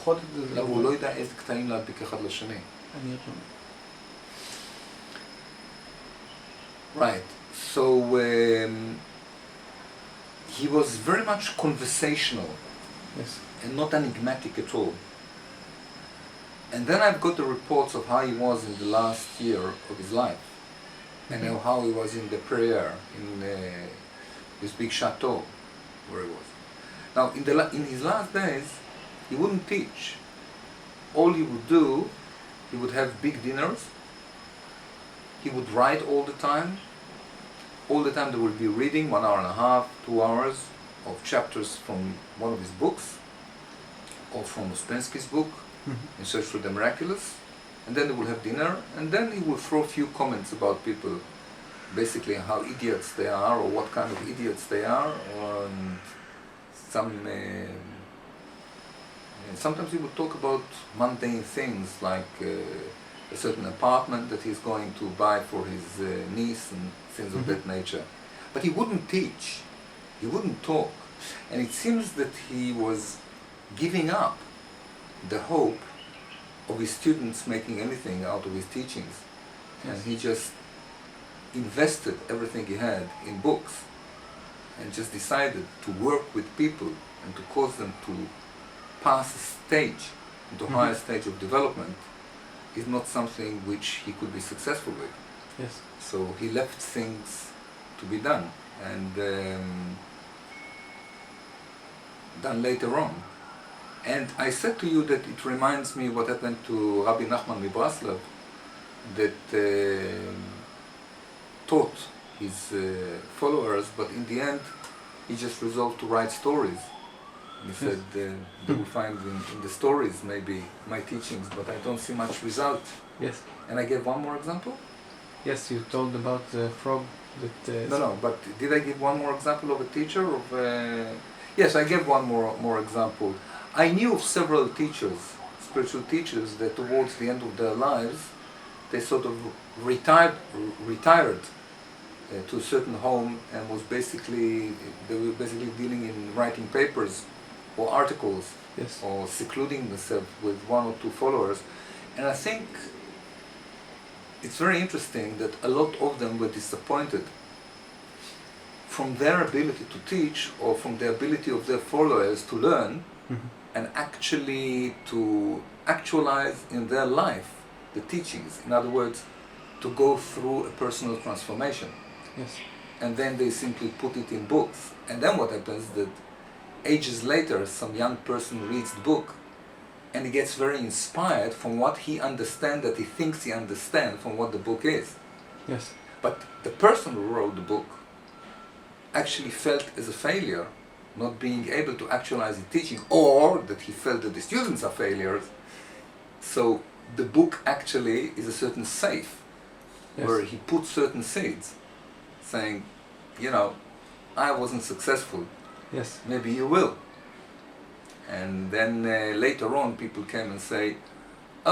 לדחות את זה. לא, הוא לא יודע איזה קטעים להדביק אחד לשני. אני ארשום. Right. So he was very much conversational. Yes. And not enigmatic at all. And then I've got the reports of how he was in the last year of his life. And how he was in the prayer, in this big chateau where he was. Now, in his last days, he wouldn't teach. All he would do, he would have big dinners. He would write all the time. All the time there would be reading, 1 hour and a half, 2 hours of chapters from one of his books, or from Ouspensky's book, In Search for the Miraculous. And then they will have dinner, and then he will throw a few comments about people, basically how idiots they are, or what kind of idiots they are, and sometimes he would talk about mundane things, like a certain apartment that he's going to buy for his niece, and things of that nature. But he wouldn't teach, he wouldn't talk, and it seems that he was giving up the hope of his students making anything out of his teachings. And he just invested everything he had in books and just decided to work with people and to cause them to pass a stage, into a higher stage of development, is not something which he could be successful with. Yes. So he left things to be done, and done later on. And I said to you that it reminds me what happened to Rabbi Nachman Mibraslav, that taught his followers, but in the end he just resolved to write stories. He said they will find in the stories maybe my teachings, but I don't see much result. Yes. And I gave one more example? Yes, you told about the frog that... No, but did I give one more example of a teacher? Yes, I gave one more example. I knew of several teachers, spiritual teachers, that towards the end of their lives, they sort of retired to a certain home, and they were basically dealing in writing papers or articles, yes, or secluding themselves with 1 or 2 followers. And I think it's very interesting that a lot of them were disappointed from their ability to teach, or from the ability of their followers to learn, and actually to actualize in their life the teachings. In other words, to go through a personal transformation. Yes. And then they simply put it in books. And then what happens that ages later, some young person reads the book, and he gets very inspired from what he understands, that he thinks he understands from what the book is. Yes. But the person who wrote the book actually felt as a failure, not being able to actualize the teaching, or that he felt that the students are failures. So the book actually is a certain safe, yes, where he puts certain seeds, saying, you know, I wasn't successful. Yes. Maybe you will. And then later on people came and say,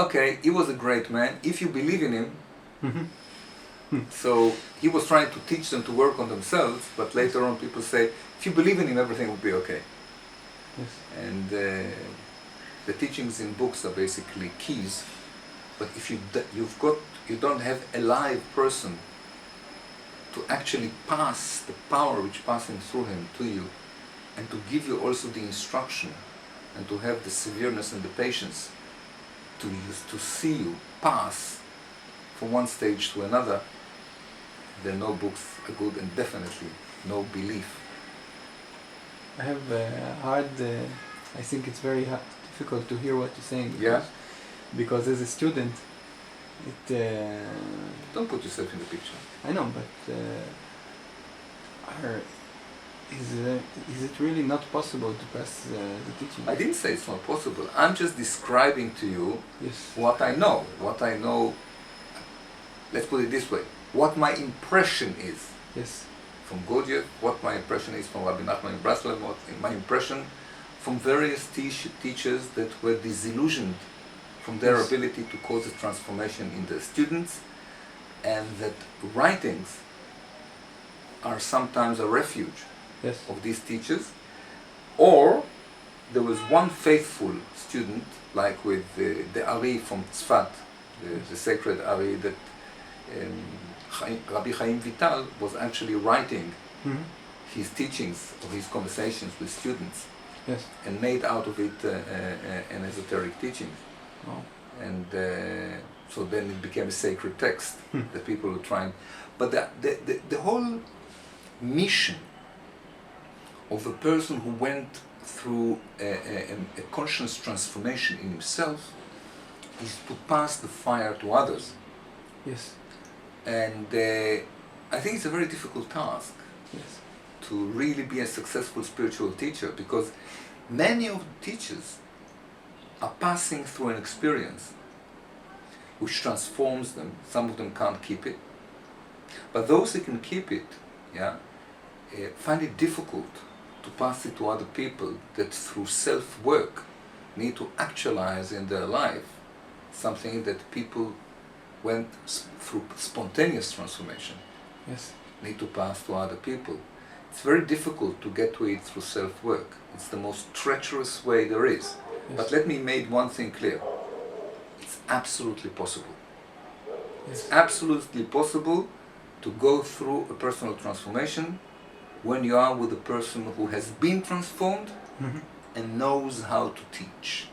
okay, he was a great man, if you believe in him. So he was trying to teach them to work on themselves, but later on people say, if you believe in him, everything will be okay. Yes. And the teachings in books are basically keys, but if you don't have a live person to actually pass the power which passing through him to you, and to give you also the instruction, and to have the severeness and the patience to see you pass from one stage to another, then no books are good, and definitely no belief. I have I think it's very difficult to hear what you're saying. Because as a student, Don't put yourself in the picture. I know, but is it really not possible to pass the teaching? I didn't say it's not possible. I'm just describing to you, yes, what I know. What I know, let's put it this way, what my impression is. Yes. From Gurdjieff, what my impression is from Rabbi Nachman Mibraslav, what my impression from various teachers that were disillusioned from their, yes, ability to cause a transformation in the students, and that writings are sometimes a refuge, yes, of these teachers, or there was one faithful student, like with the Ari from Tzfat, the sacred Ari, that Rabbi Chaim Vital was actually writing his teachings or his conversations with students, and made out of it an esoteric teaching. Wow. And so then it became a sacred text that people were trying. But the whole mission of a person who went through a conscious transformation in himself is to pass the fire to others. Yes. And I think it's a very difficult task. Yes. To really be a successful spiritual teacher, because many of the teachers are passing through an experience which transforms them. Some of them can't keep it, but those who can keep it, find it difficult to pass it to other people that through self-work need to actualize in their life something that people went through spontaneous transformation. Yes. Need to pass to other people. It's very difficult to get to it through self-work. It's the most treacherous way there is. Yes. But let me make one thing clear. It's absolutely possible. Yes. It's absolutely possible to go through a personal transformation when you are with a person who has been transformed and knows how to teach.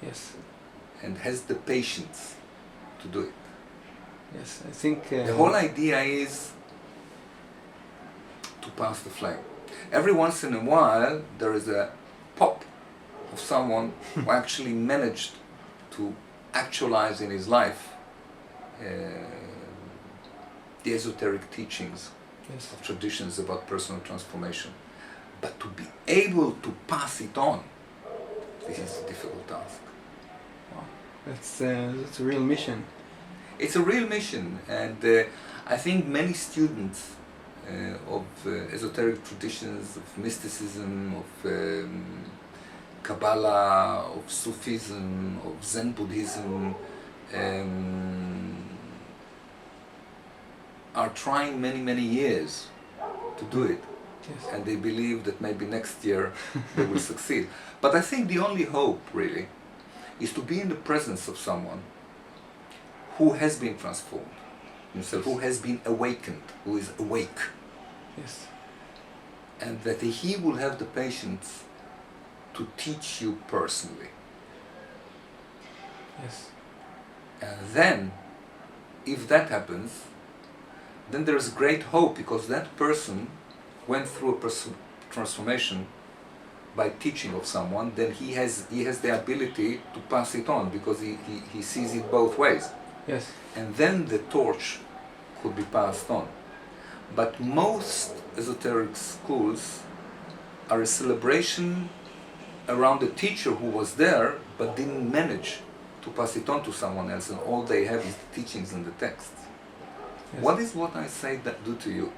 Yes. And has the patience to do it. Yes, I think... the whole idea is to pass the flame. Every once in a while there is a pop of someone who actually managed to actualize in his life the esoteric teachings of traditions about personal transformation. But to be able to pass it on, this is a difficult task. Wow. That's a real mission. It's a real mission, and I think many students of esoteric traditions, of mysticism, of Kabbalah, of Sufism, of Zen Buddhism, are trying many years to do it. Yes. And they believe that maybe next year they will succeed. But I think the only hope, really, is to be in the presence of someone who has been transformed himself, who has been awakened, who is awake. Yes. And that he will have the patience to teach you personally. Yes. And then, if that happens, then there is great hope, because that person went through a transformation by teaching of someone. Then he has the ability to pass it on, because he sees it both ways. Yes. And then the torch could be passed on. But most esoteric schools are a celebration around a teacher who was there but didn't manage to pass it on to someone else, and all they have is the teachings and the texts. Yes. What is what I say that do to you?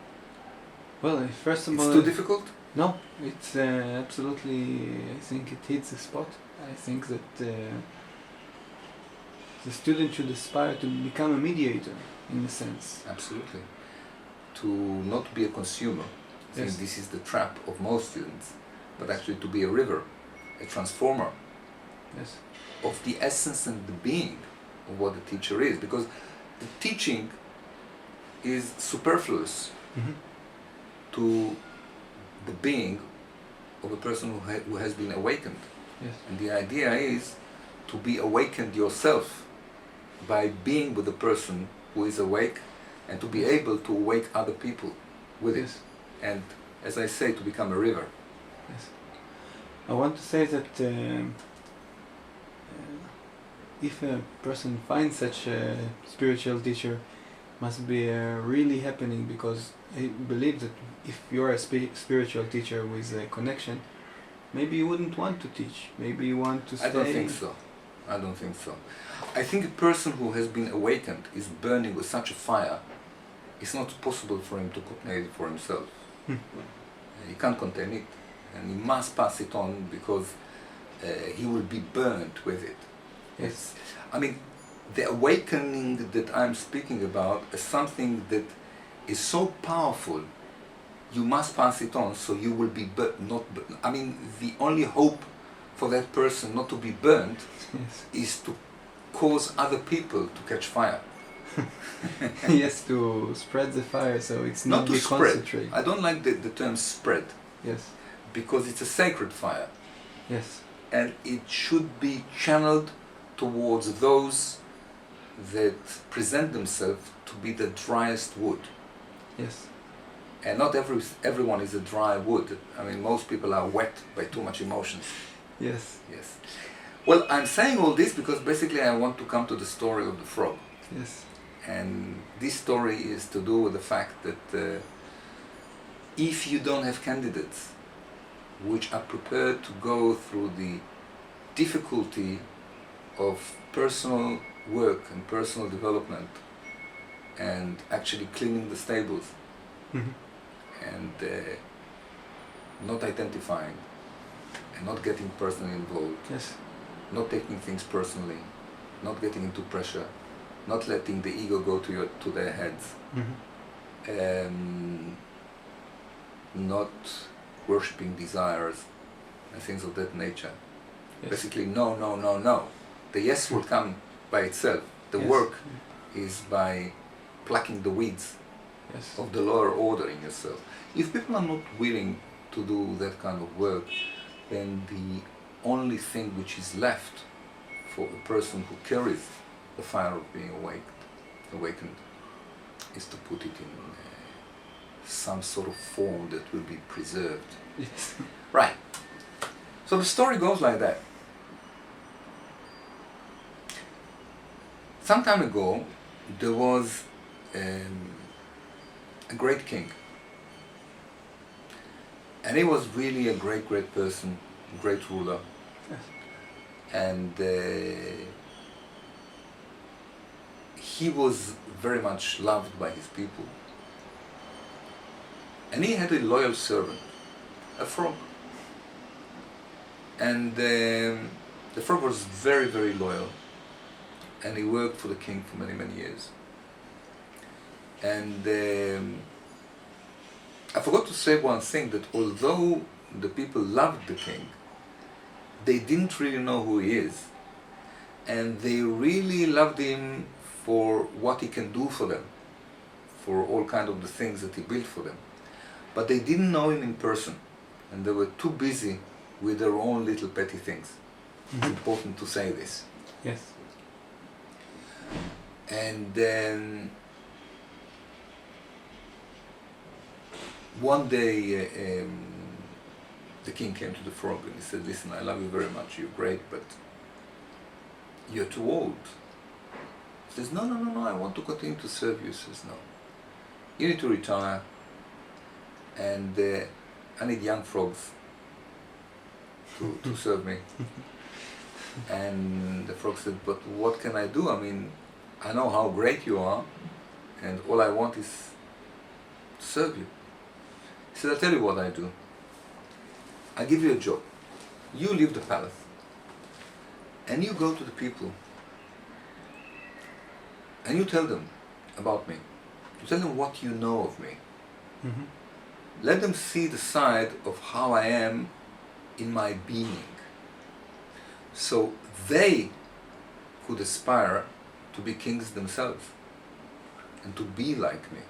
Well, first of all... It's too difficult? No, it's absolutely, I think it hits the spot. I think that the student should aspire to become a mediator, in a sense. Absolutely. To not be a consumer. I think this is the trap of most students, but actually to be a river, a transformer of the essence and the being of what the teacher is. Because the teaching is superfluous to the being of a person who has been awakened. Yes. And the idea is to be awakened yourself by being with a person who is awake, and to be able to awake other people with it. And as I say, to become a river. Yes. I want to say that if a person finds such a spiritual teacher, must be really happening, because I believe that if you're a spiritual teacher with a connection, maybe you wouldn't want to teach. Maybe you want to stay. I don't think so. I don't think so. I think a person who has been awakened is burning with such a fire. It's not possible for him to contain it for himself. He can't contain it, and he must pass it on, because he will be burnt with it. Yes. I mean, the awakening that I'm speaking about is something that is so powerful. You must pass it on, so you will be I mean, the only hope for that person not to be burnt Yes. is to cause other people to catch fire. Yes, to spread the fire so it's not Not to be spread. concentrated. I don't like the term spread, Yes. because it's a sacred fire. Yes. And it should be channeled towards those that present themselves to be the driest wood. Yes. And not everyone is a dry wood. I mean, most people are wet by too much emotions. Yes. Yes. Well, I'm saying all this because basically I want to come to the story of the frog. Yes. And this story is to do with the fact that if you don't have candidates which are prepared to go through the difficulty of personal work and personal development and actually cleaning the stables Mhm. and not identifying and not getting personally involved, Yes. not taking things personally, not getting into pressure, not letting the ego go to their heads, Mhm. not worshipping desires and things of that nature. Yes. Basically, no, no, no, no. The yes will come by itself. The Yes. work is by plucking the weeds Yes. of the lower order in yourself. If people are not willing to do that kind of work, then the only thing which is left for a person who carries the fire of being awakened is to put it in some sort of form that will be preserved. Yes. Right. So the story goes like that. Some time ago, there was a great king. And he was really a great, great person, great ruler. Yes. And he was very much loved by his people. And he had a loyal servant, a frog. And the frog was very, very loyal. And he worked for the king for many, many years. And I forgot to say one thing, that although the people loved the king, they didn't really know who he is. And they really loved him for what he can do for them, for all kind of the things that he built for them. But they didn't know him in person, and they were too busy with their own little petty things. It's important to say this. Yes. And then one day the king came to the frog and he said, "Listen, I love you very much, you're great, but you're too old." He says, "No, no, no, no, I want to continue to serve you." He says, "No, you need to retire, and I need young frogs to serve me." And the frog said, "But what can I do? I mean, I know how great you are, and all I want is to serve you." He said, "I'll tell you what I do. I give you a job. You leave the palace, and you go to the people, and you tell them about me. You tell them what you know of me. Mhm. Let them see the side of how I am in my being, so they could aspire to be kings themselves and to be like me.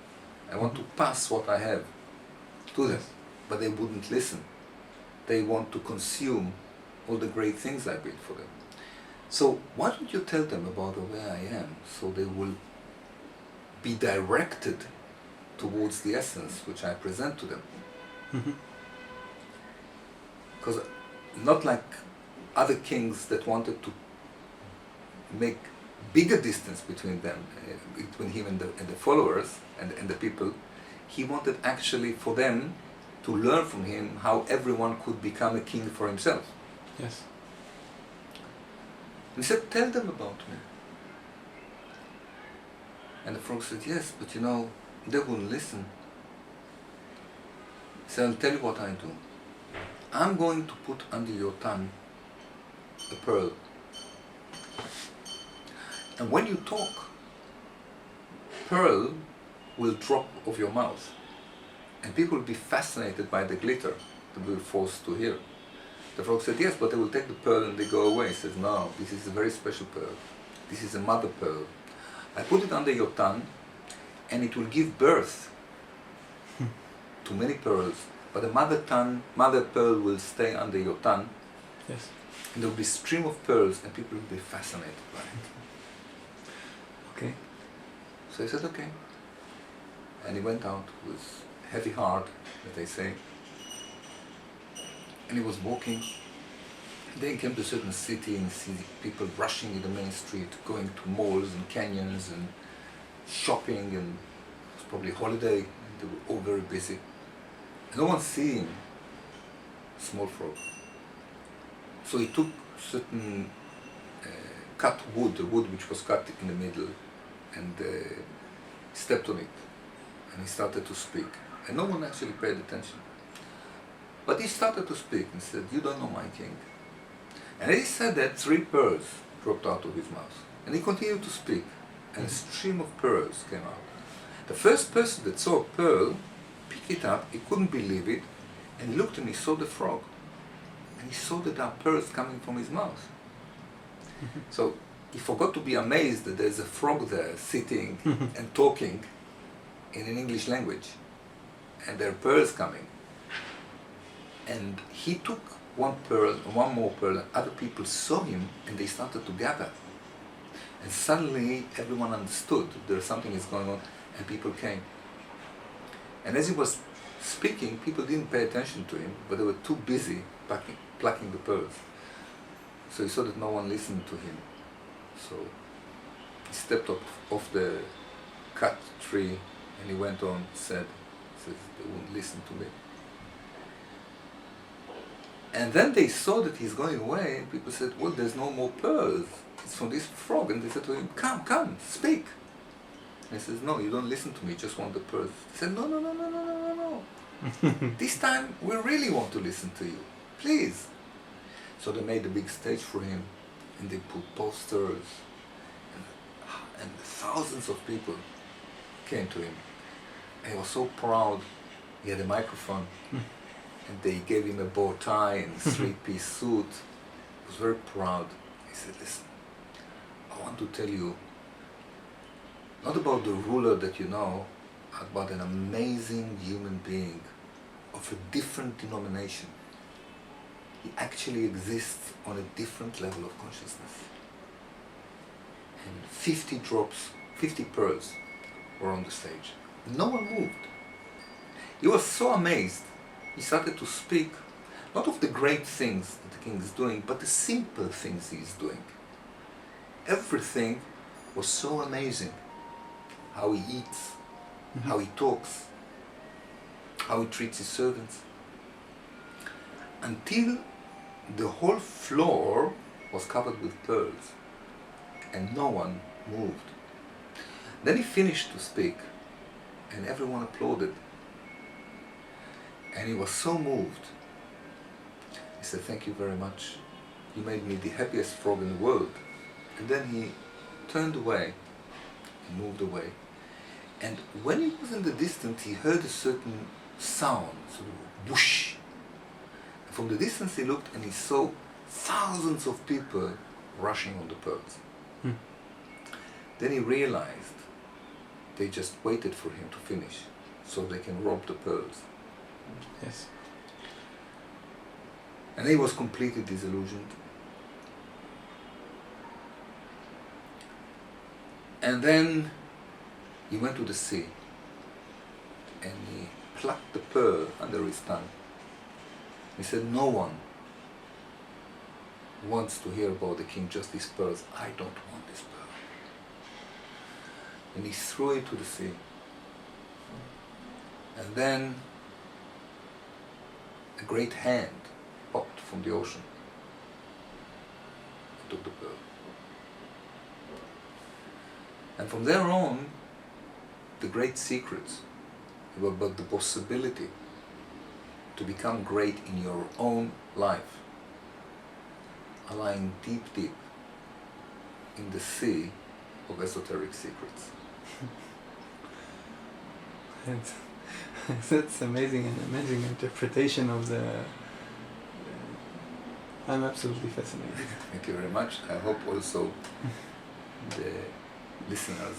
I want to pass what I have to them." Yes. But they wouldn't listen. They want to consume all the great things I built for them. So why don't you tell them about the way I am, so they will be directed towards the essence which I present to them. Mhm. Because not like other kings that wanted to make bigger distance between them, between him and the followers and the people, he wanted actually for them to learn from him how everyone could become a king for himself. Yes. And he said, "Tell them about me." And the frog said, "Yes, but you know, they wouldn't listen." He said, "I'll tell you what I do. I'm going to put under your tongue a pearl. And when you talk, pearl will drop off your mouth. And people will be fascinated by the glitter that we're forced to hear. The frog said, yes, but they will take the pearl and they go away. He says, no, this is a very special pearl. This is a mother pearl. I put it under your tongue and it will give birth to many pearls. But the mother pearl will stay under your tongue. Yes. And there will be a stream of pearls and people will be fascinated by it. Okay. So he said, okay. And he went out with heavy heart, as they say. And he was walking. Then he came to a certain city and he see people rushing in the main street, going to malls and canyons and shopping, and it was probably holiday, and they were all very busy. And no one seeing small frog. So he took certain cut wood, the wood which was cut in the middle, and stepped on it. And he started to speak. And no one actually paid attention. But he started to speak and said, you don't know my king. And as he said that, 3 pearls dropped out of his mouth. And he continued to speak, and a stream of pearls came out. The first person that saw a pearl picked it up, he couldn't believe it, and he looked and he saw the frog. And he saw that there are pearls coming from his mouth. So he forgot to be amazed that there's a frog there sitting and talking in an English language, and there are pearls coming. And he took one pearl, one more pearl, and other people saw him and they started to gather. And suddenly everyone understood there's something is going on, and people came. And as he was speaking, people didn't pay attention to him, but they were too busy plucking the pearls. So he saw that no one listened to him. So he stepped up off the cut tree and he went on, says they won't listen to me. And then they saw that he's going away, and people said, well, there's no more pearls. It's from this frog. And they said to him, come, speak. And he says, no, you don't listen to me, you just want the pearls. He said, no. This time we really want to listen to you. Please. So they made a big stage for him, and they put posters, and thousands of people came to him. And he was so proud. He had a microphone. And they gave him a bow tie and a 3-piece suit. He was very proud. He said, listen, I want to tell you, not about the ruler that you know, but an amazing human being of a different denomination. He actually exists on a different level of consciousness. And 50 pearls were on the stage. No one moved. He was so amazed. He started to speak, not of the great things that the king is doing, but the simple things he is doing. Everything was so amazing. How he eats, how he talks, how he treats his servants. Until the whole floor was covered with pearls, and no one moved. Then he finished to speak, and everyone applauded. And he was so moved. He said, thank you very much. You made me the happiest frog in the world. And then he turned away and moved away. And when he was in the distance, he heard a certain sound, sort of whoosh. And from the distance he looked and he saw thousands of people rushing on the pearls. Then he realized they just waited for him to finish so they can rob the pearls. Yes. And he was completely disillusioned. And then he went to the sea and he plucked the pearl under his tongue. He said, no one wants to hear about the king, just these pearls. I don't want this pearl. And he threw it to the sea. And then a great hand popped from the ocean and took the pearl. And from there on, the great secrets about the possibility to become great in your own life are lying deep in the sea of esoteric secrets. That's amazing, an amazing interpretation of I'm absolutely fascinated. Thank you very much. I hope also the listeners,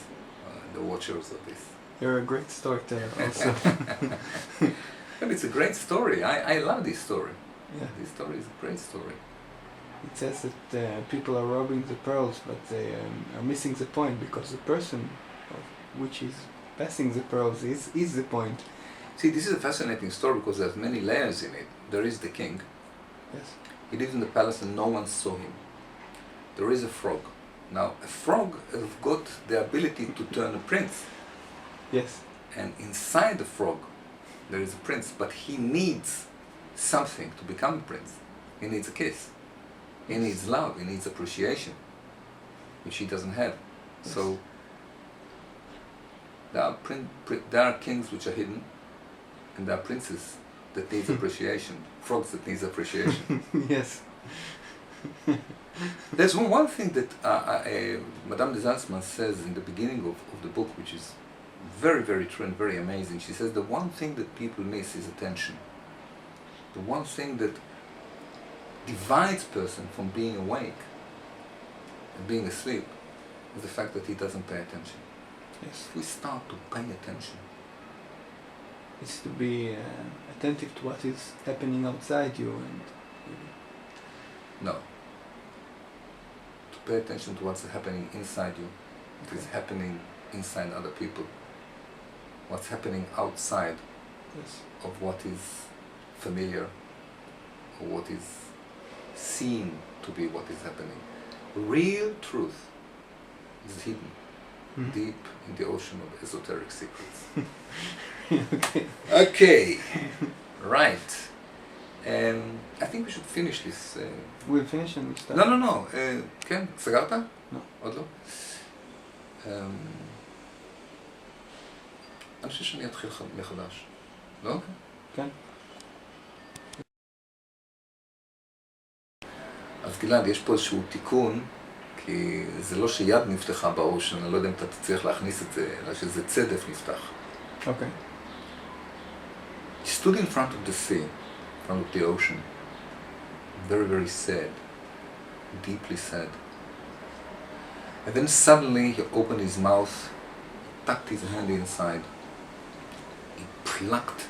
the watchers of this. You're a great storyteller also. But it's a great story. I love this story. Yeah. This story is a great story. It says that people are robbing the pearls, but they are missing the point, because the person of which is passing the pearls is the point. See, this is a fascinating story because there's many layers in it. There is the king. Yes. He lives in the palace and no one saw him. There is a frog. Now, a frog has got the ability to turn a prince. Yes. And inside the frog, there is a prince, but he needs something to become a prince. He needs a kiss. He needs love. He needs appreciation, which he doesn't have. Yes. So, there are kings which are hidden, and there are princes that need appreciation, frogs that need appreciation. Yes. There's one thing that Madame de Salzman says in the beginning of the book, which is very, very true and very amazing. She says the one thing that people miss is attention. The one thing that divides person from being awake and being asleep is the fact that he doesn't pay attention. Yes. If we start to pay attention, It's to be attentive to what is happening outside you, and no. To pay attention to what's happening inside you, what is happening inside other people, what's happening outside yes. of what is familiar or what is seen to be what is happening. Real truth is hidden deep in the ocean of esoteric secrets. Okay. Okay, right. I think we should finish this. We'll finish and we'll start. לא. כן, סגרת? לא. עוד לא? אני חושב שאני אתחיל מחדש. לא? כן. אז גלעד, יש פה איזשהו תיקון, כי זה לא שיד נפתחה באושן, אני לא יודע אם אתה תצליח להכניס את זה, אלא שזה צדף נפתח. Okay. He stood in front of the sea, in front of the ocean, very, very sad, deeply sad. And then suddenly he opened his mouth, tucked his hand inside, he plucked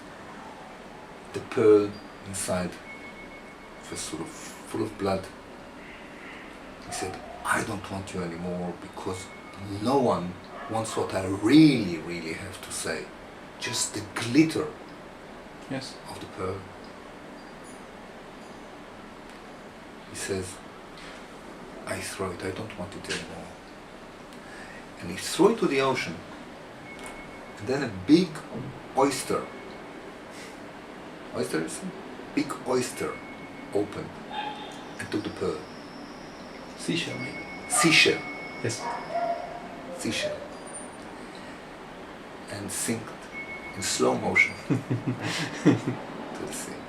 the pearl inside, it was sort of full of blood. He said, I don't want you anymore because no one wants what I really, really have to say. Just the glitter Yes. of the pearl. He says, I throw it, I don't want it anymore. And he threw it to the ocean. And then a big oyster, big oyster opened and took the pearl. Seashell, maybe. Seashell. Yes. Seashell. And sinked in slow motion to the sea.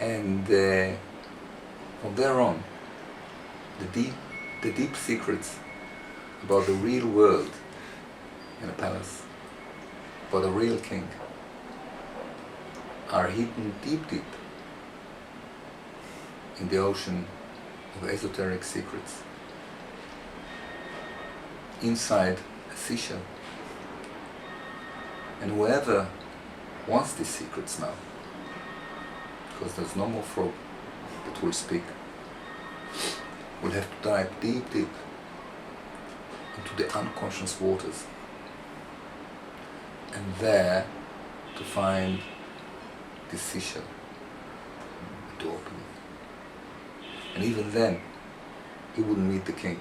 And from there on, the deep secrets about the real world in a palace, about a real king, are hidden deep, deep in the ocean of esoteric secrets, inside a seashell. And whoever wants these secrets now, because there's no more frog that will speak, will have to dive deep, deep into the unconscious waters, and there to find this seashell and to open it. And even then, he wouldn't meet the king.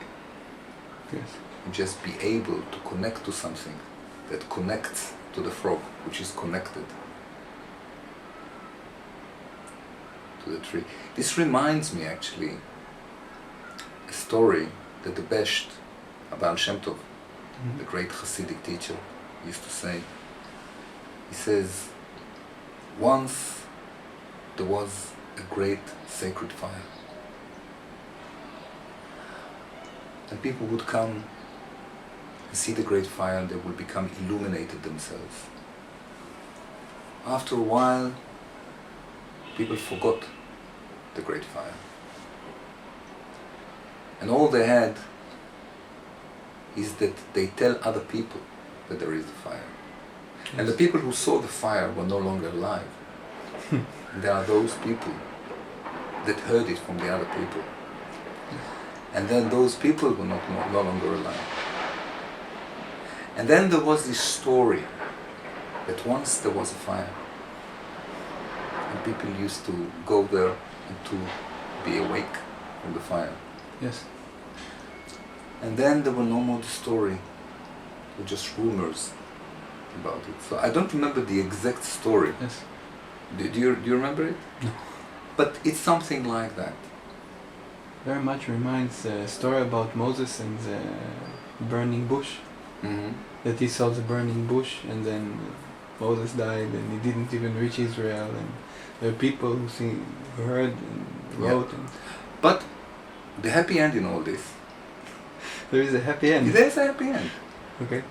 Yes. He'd just be able to connect to something that connects to the frog, which is connected to the tree. This reminds me actually a story that the Besht, Baal Shem Tov, the great Hasidic teacher, used to say. He says, once there was a great sacred fire, and people would come and see the great fire and they would become illuminated themselves. After a while, people forgot the great fire. And all they had is that they tell other people that there is a fire. Yes. And the people who saw the fire were no longer alive. And there are those people that heard it from the other people. And then those people were no longer alive. And then there was this story that once there was a fire. And people used to go there and to be awake from the fire. Yes. And then there were no more the story. There were just rumors about it. So I don't remember the exact story. Yes. Do you remember it? No. But it's something like that. Very much reminds a story about Moses and the burning bush. Mm-hmm. That he saw the burning bush and then Moses died and he didn't even reach Israel, and there are people who heard and wrote. Yeah. And but the happy end in all this. There is a happy end. There is a happy end. Okay.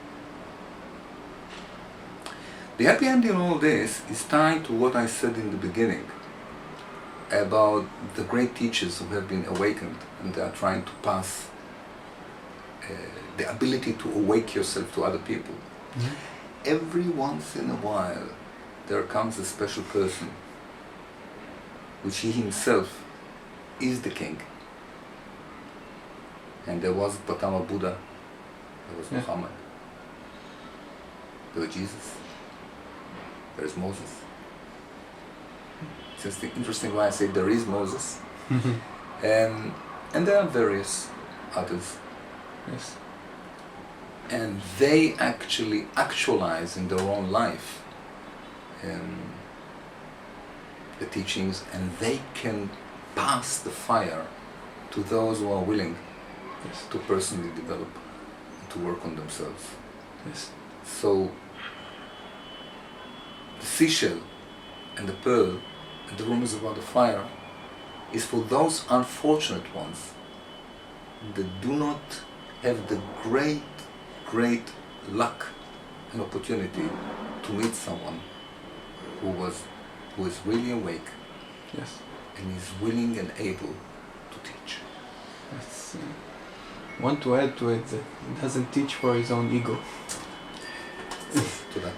The happy end in all this is tied to what I said in the beginning about the great teachers who have been awakened and they are trying to pass the ability to awake yourself to other people. Mm-hmm. Every once in a while there comes a special person which he himself is the king. And there was Gautama Buddha, there was Muhammad, there was Jesus, there is Moses. It's just interesting why I say there is Moses. And there are various others. Yes. And they actually actualize in their own life the teachings, and they can pass the fire to those who are willing to personally develop and to work on themselves. Yes. So the seashell and the pearl and the rumors about the fire is for those unfortunate ones that do not have the great luck and opportunity to meet someone who is really awake. Yes. And is willing and able to teach. That's, want to add to it that he doesn't teach for his own ego. To that.